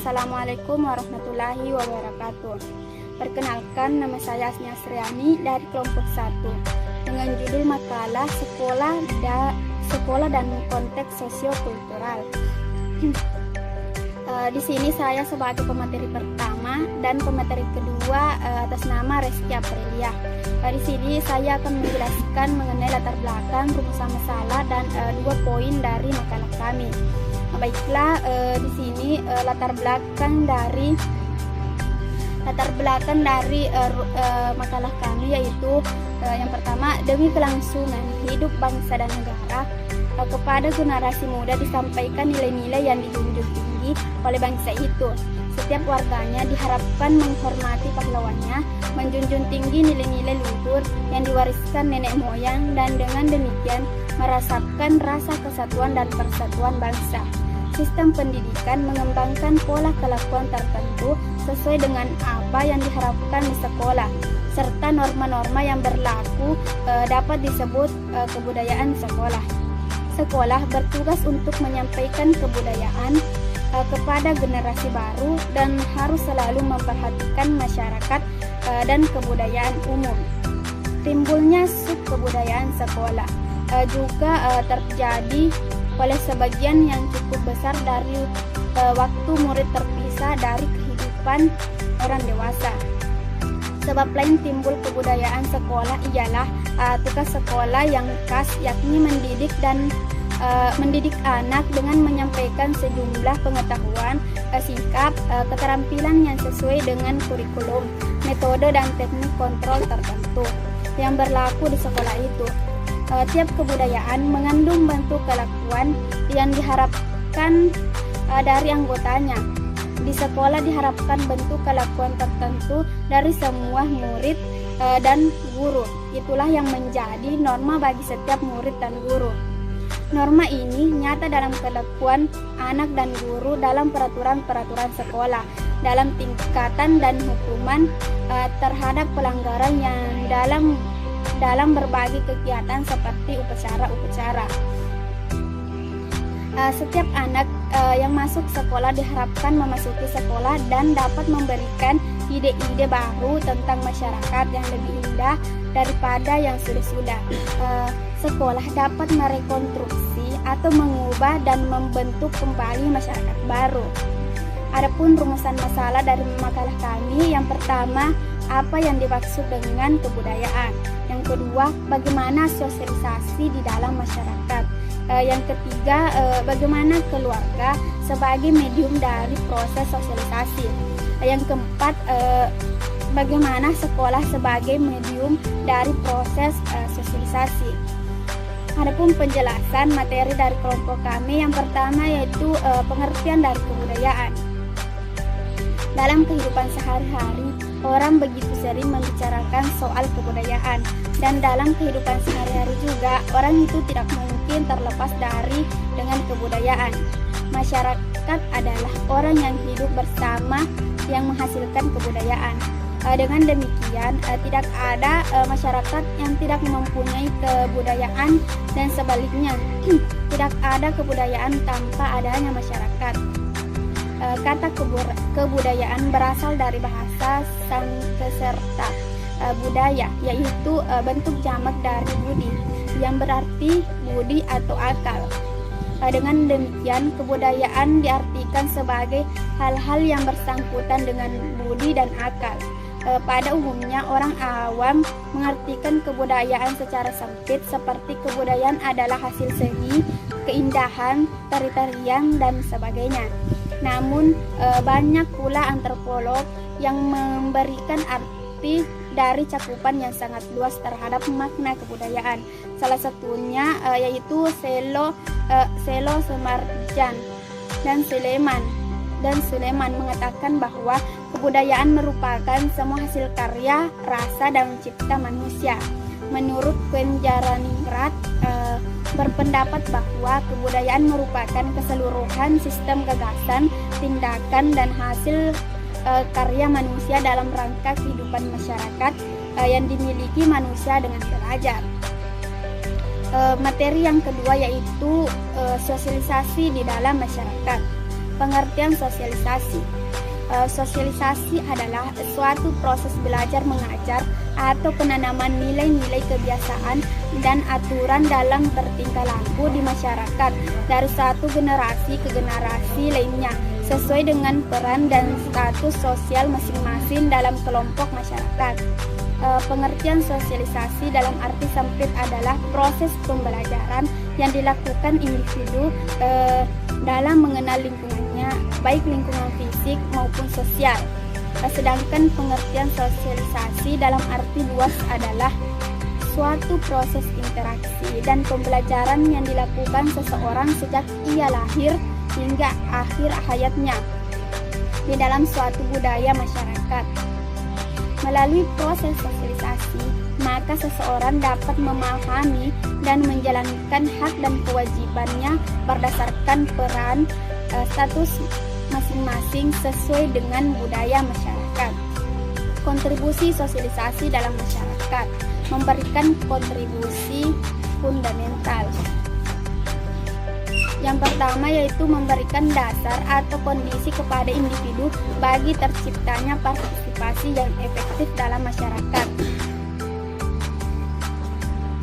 Assalamualaikum warahmatullahi wabarakatuh. Perkenalkan, nama saya Asnia Sriani dari kelompok 1 dengan judul makalah Sekolah dan Konteks Sosiokultural. Di sini saya sebagai pemateri pertama dan pemateri kedua atas nama Reski Aprilia. Di sini saya akan menjelaskan mengenai latar belakang, rumusan masalah, dan 2 poin dari makalah kami. Baiklah, di sini latar belakang dari makalah kami yaitu yang pertama, demi kelangsungan hidup bangsa dan negara, kepada generasi muda disampaikan nilai-nilai yang dijunjung tinggi oleh bangsa itu. Setiap warganya diharapkan menghormati pahlawannya, menjunjung tinggi nilai-nilai luhur yang diwariskan nenek moyang, dan dengan demikian merasakan rasa kesatuan dan persatuan bangsa. Sistem pendidikan mengembangkan pola kelakuan tertentu sesuai dengan apa yang diharapkan di sekolah, serta norma-norma yang berlaku dapat disebut kebudayaan sekolah. Sekolah bertugas untuk menyampaikan kebudayaan kepada generasi baru dan harus selalu memperhatikan masyarakat dan kebudayaan umum. Timbulnya subkebudayaan sekolah juga terjadi oleh sebagian yang cukup besar dari waktu murid terpisah dari kehidupan orang dewasa. Sebab lain timbul kebudayaan sekolah ialah tugas sekolah yang khas, yakni mendidik anak dengan menyampaikan sejumlah pengetahuan, sikap, keterampilan yang sesuai dengan kurikulum, metode dan teknik kontrol tertentu yang berlaku di sekolah itu. Tiap kebudayaan mengandung bentuk kelakuan yang diharapkan dari anggotanya. Di sekolah diharapkan bentuk kelakuan tertentu dari semua murid dan guru. Itulah yang menjadi norma bagi setiap murid dan guru. Norma ini nyata dalam kelakuan anak dan guru dalam peraturan-peraturan sekolah, dalam tingkatan dan hukuman terhadap pelanggaran yang dalam berbagai kegiatan seperti upacara-upacara. Setiap anak yang masuk sekolah diharapkan memasuki sekolah dan dapat memberikan ide-ide baru tentang masyarakat yang lebih indah daripada yang sudah-sudah. Sekolah dapat merekonstruksi atau mengubah dan membentuk kembali masyarakat baru. Adapun rumusan masalah dari makalah kami, yang pertama, apa yang dimaksud dengan kebudayaan. Yang kedua, bagaimana sosialisasi di dalam masyarakat. Yang ketiga, bagaimana keluarga sebagai medium dari proses sosialisasi. Yang keempat, bagaimana sekolah sebagai medium dari proses sosialisasi. Adapun penjelasan materi dari kelompok kami, yang pertama yaitu pengertian dari kebudayaan. Dalam kehidupan sehari-hari, orang begitu sering membicarakan soal kebudayaan, dan dalam kehidupan sehari-hari juga orang itu tidak mungkin terlepas dengan kebudayaan. Masyarakat adalah orang yang hidup bersama yang menghasilkan kebudayaan. Dengan demikian, tidak ada masyarakat yang tidak mempunyai kebudayaan, dan sebaliknya, tidak ada kebudayaan tanpa adanya masyarakat. Kata kebudayaan berasal dari bahasa Sanskerta budaya, yaitu bentuk jamak dari budi, yang berarti budi atau akal. Dengan demikian, kebudayaan diartikan sebagai hal-hal yang bersangkutan dengan budi dan akal. Pada umumnya, orang awam mengartikan kebudayaan secara sempit, seperti kebudayaan adalah hasil seni, keindahan, tari-tarian, dan sebagainya. Namun, banyak pula antropolog yang memberikan arti dari cakupan yang sangat luas terhadap makna kebudayaan. Salah satunya yaitu Selo Semarjan dan Suleman mengatakan bahwa kebudayaan merupakan semua hasil karya, rasa, dan cipta manusia. Menurut Kwenjaraningrat berpendapat bahwa kebudayaan merupakan keseluruhan sistem gagasan, tindakan, dan hasil karya manusia dalam rangka kehidupan masyarakat yang dimiliki manusia dengan belajar. Materi yang kedua yaitu sosialisasi di dalam masyarakat. Pengertian sosialisasi. Sosialisasi adalah suatu proses belajar mengajar atau penanaman nilai-nilai kebiasaan dan aturan dalam bertingkah laku di masyarakat dari satu generasi ke generasi lainnya sesuai dengan peran dan status sosial masing-masing dalam kelompok masyarakat. Pengertian sosialisasi dalam arti sempit adalah proses pembelajaran yang dilakukan individu dalam mengenal lingkungannya, baik lingkungan fisik maupun sosial. Sedangkan pengertian sosialisasi dalam arti luas adalah suatu proses interaksi dan pembelajaran yang dilakukan seseorang sejak ia lahir hingga akhir hayatnya di dalam suatu budaya masyarakat. Melalui proses sosialisasi, maka seseorang dapat memahami dan menjalankan hak dan kewajibannya berdasarkan peran status masing-masing sesuai dengan budaya masyarakat. Kontribusi sosialisasi dalam masyarakat memberikan kontribusi fundamental. Yang pertama yaitu memberikan dasar atau kondisi kepada individu bagi terciptanya partisipasi yang efektif dalam masyarakat.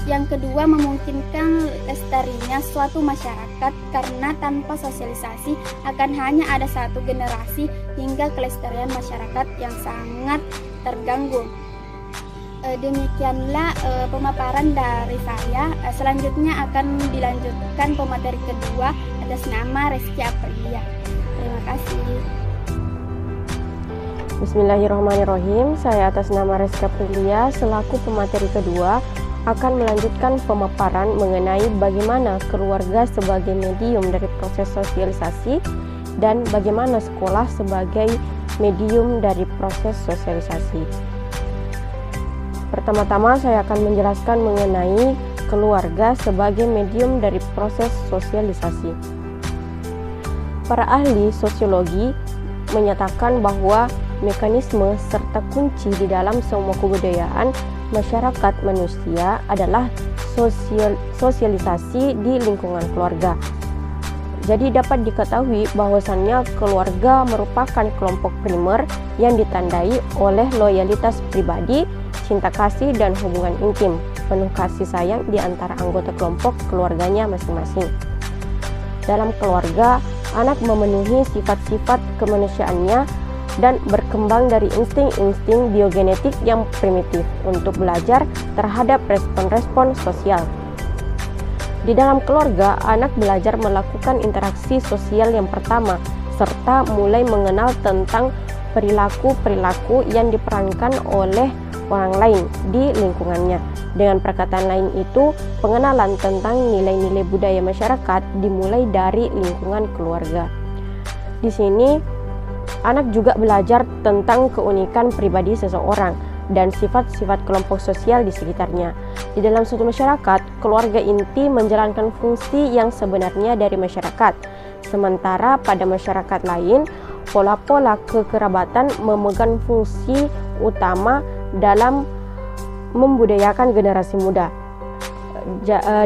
Yang kedua, memungkinkan lestarinya suatu masyarakat karena tanpa sosialisasi akan hanya ada satu generasi hingga kelestarian masyarakat yang sangat terganggu. Demikianlah pemaparan dari saya. Selanjutnya akan dilanjutkan pemateri kedua atas nama Reski Aprilia. Terima kasih. Bismillahirrahmanirrahim. Saya atas nama Reski Aprilia selaku pemateri kedua akan melanjutkan pemaparan mengenai bagaimana keluarga sebagai medium dari proses sosialisasi dan bagaimana sekolah sebagai medium dari proses sosialisasi. Pertama-tama saya akan menjelaskan mengenai keluarga sebagai medium dari proses sosialisasi. Para ahli sosiologi menyatakan bahwa mekanisme serta kunci di dalam semua kebudayaan masyarakat manusia adalah sosialisasi di lingkungan keluarga. Jadi dapat diketahui bahwasannya keluarga merupakan kelompok primer yang ditandai oleh loyalitas pribadi, cinta kasih, dan hubungan intim, penuh kasih sayang di antara anggota kelompok keluarganya masing-masing. Dalam keluarga, anak memenuhi sifat-sifat kemanusiaannya dan berkembang dari insting-insting biogenetik yang primitif untuk belajar terhadap respon-respon sosial. Di dalam keluarga, anak belajar melakukan interaksi sosial yang pertama, serta mulai mengenal tentang perilaku-perilaku yang diperankan oleh orang lain di lingkungannya. Dengan perkataan lain itu, pengenalan tentang nilai-nilai budaya masyarakat dimulai dari lingkungan keluarga. Di sini, anak juga belajar tentang keunikan pribadi seseorang dan sifat-sifat kelompok sosial di sekitarnya. Di dalam suatu masyarakat, keluarga inti menjalankan fungsi yang sebenarnya dari masyarakat. Sementara pada masyarakat lain, pola-pola kekerabatan memegang fungsi utama dalam membudayakan generasi muda.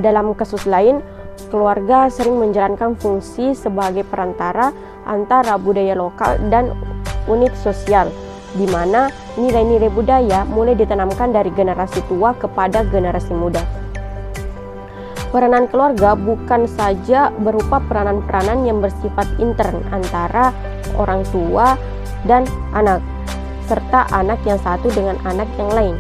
Dalam kasus lain, keluarga sering menjalankan fungsi sebagai perantara antara budaya lokal dan unit sosial, di mana nilai-nilai budaya mulai ditanamkan dari generasi tua kepada generasi muda. Peranan keluarga bukan saja berupa peranan-peranan yang bersifat intern antara orang tua dan anak, serta anak yang satu dengan anak yang lain.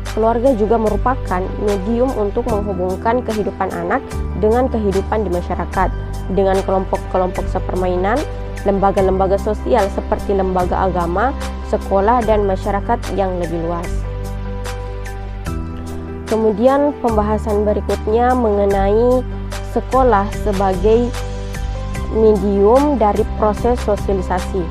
Keluarga juga merupakan medium untuk menghubungkan kehidupan anak dengan kehidupan di masyarakat, dengan kelompok-kelompok sepermainan, lembaga-lembaga sosial seperti lembaga agama, sekolah, dan masyarakat yang lebih luas. Kemudian pembahasan berikutnya mengenai sekolah sebagai medium dari proses sosialisasi.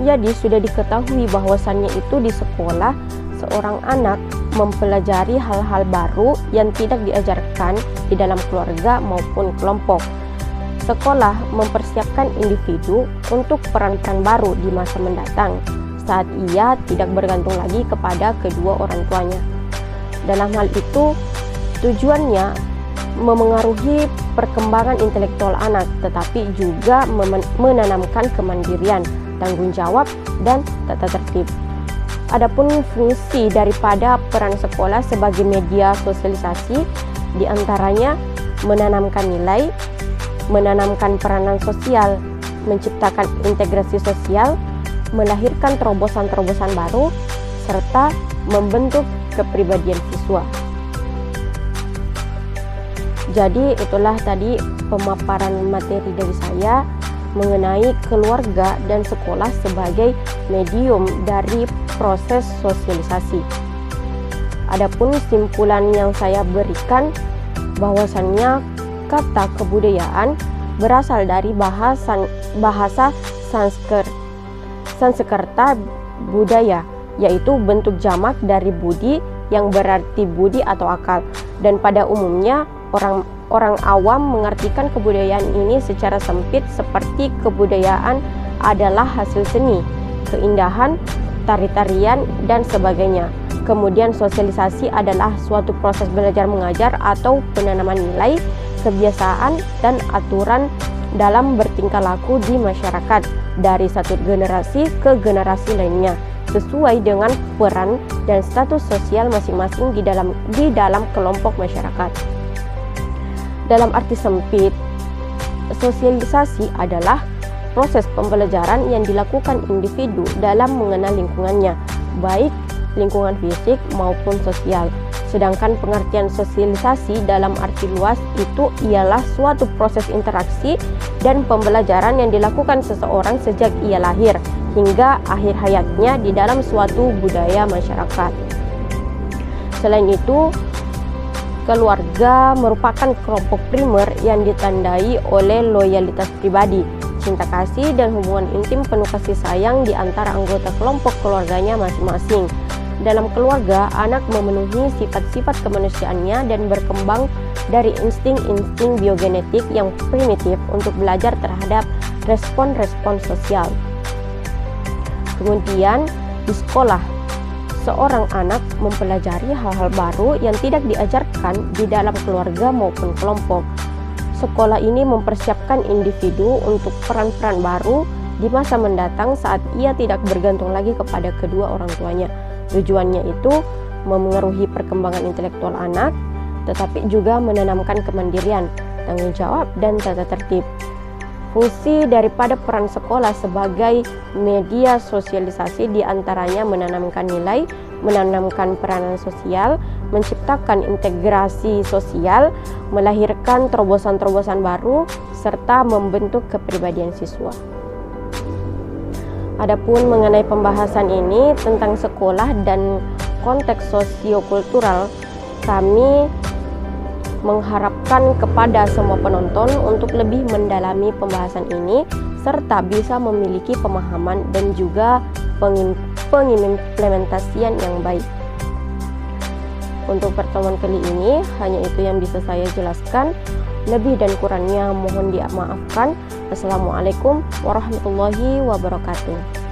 Jadi sudah diketahui bahwasannya itu di sekolah seorang anak mempelajari hal-hal baru yang tidak diajarkan di dalam keluarga maupun kelompok. Sekolah mempersiapkan individu untuk peran-peran baru di masa mendatang saat ia tidak bergantung lagi kepada kedua orang tuanya. Dalam hal itu, tujuannya memengaruhi perkembangan intelektual anak, tetapi juga menanamkan kemandirian, tanggung jawab, dan tata tertib. Adapun fungsi daripada peran sekolah sebagai media sosialisasi diantaranya menanamkan nilai, menanamkan peranan sosial, menciptakan integrasi sosial, melahirkan terobosan-terobosan baru, serta membentuk kepribadian siswa. Jadi itulah tadi pemaparan materi dari saya mengenai keluarga dan sekolah sebagai medium dari proses sosialisasi. Adapun simpulan yang saya berikan bahwasannya kata kebudayaan berasal dari bahasa Sanskerta budaya, yaitu bentuk jamak dari budi yang berarti budi atau akal, dan pada umumnya orang awam mengartikan kebudayaan ini secara sempit seperti kebudayaan adalah hasil seni, keindahan, tari-tarian, dan sebagainya. Kemudian sosialisasi adalah suatu proses belajar mengajar atau penanaman nilai, kebiasaan, dan aturan dalam bertingkah laku di masyarakat dari satu generasi ke generasi lainnya sesuai dengan peran dan status sosial masing-masing di dalam kelompok masyarakat. Dalam arti sempit, sosialisasi adalah proses pembelajaran yang dilakukan individu dalam mengenal lingkungannya, baik lingkungan fisik maupun sosial. Sedangkan pengertian sosialisasi dalam arti luas itu ialah suatu proses interaksi dan pembelajaran yang dilakukan seseorang sejak ia lahir hingga akhir hayatnya di dalam suatu budaya masyarakat. Selain itu, keluarga merupakan kelompok primer yang ditandai oleh loyalitas pribadi, cinta kasih, dan hubungan intim penuh kasih sayang di antara anggota kelompok keluarganya masing-masing. Dalam keluarga, anak memenuhi sifat-sifat kemanusiaannya dan berkembang dari insting-insting biogenetik yang primitif untuk belajar terhadap respon-respon sosial. Kemudian, di sekolah, seorang anak mempelajari hal-hal baru yang tidak diajarkan di dalam keluarga maupun kelompok. Sekolah ini mempersiapkan individu untuk peran-peran baru di masa mendatang saat ia tidak bergantung lagi kepada kedua orang tuanya. Tujuannya itu memengaruhi perkembangan intelektual anak, tetapi juga menanamkan kemandirian, tanggung jawab, dan tata tertib. Fungsi daripada peran sekolah sebagai media sosialisasi diantaranya menanamkan nilai, menanamkan peranan sosial, menciptakan integrasi sosial, melahirkan terobosan-terobosan baru, serta membentuk kepribadian siswa. Adapun mengenai pembahasan ini tentang sekolah dan konteks sosiokultural, kami mengharapkan kepada semua penonton untuk lebih mendalami pembahasan ini serta bisa memiliki pemahaman dan juga pengimplementasian yang baik. Untuk pertemuan kali ini hanya itu yang bisa saya jelaskan. Lebih dan kurangnya mohon dimaafkan. Assalamualaikum warahmatullahi wabarakatuh.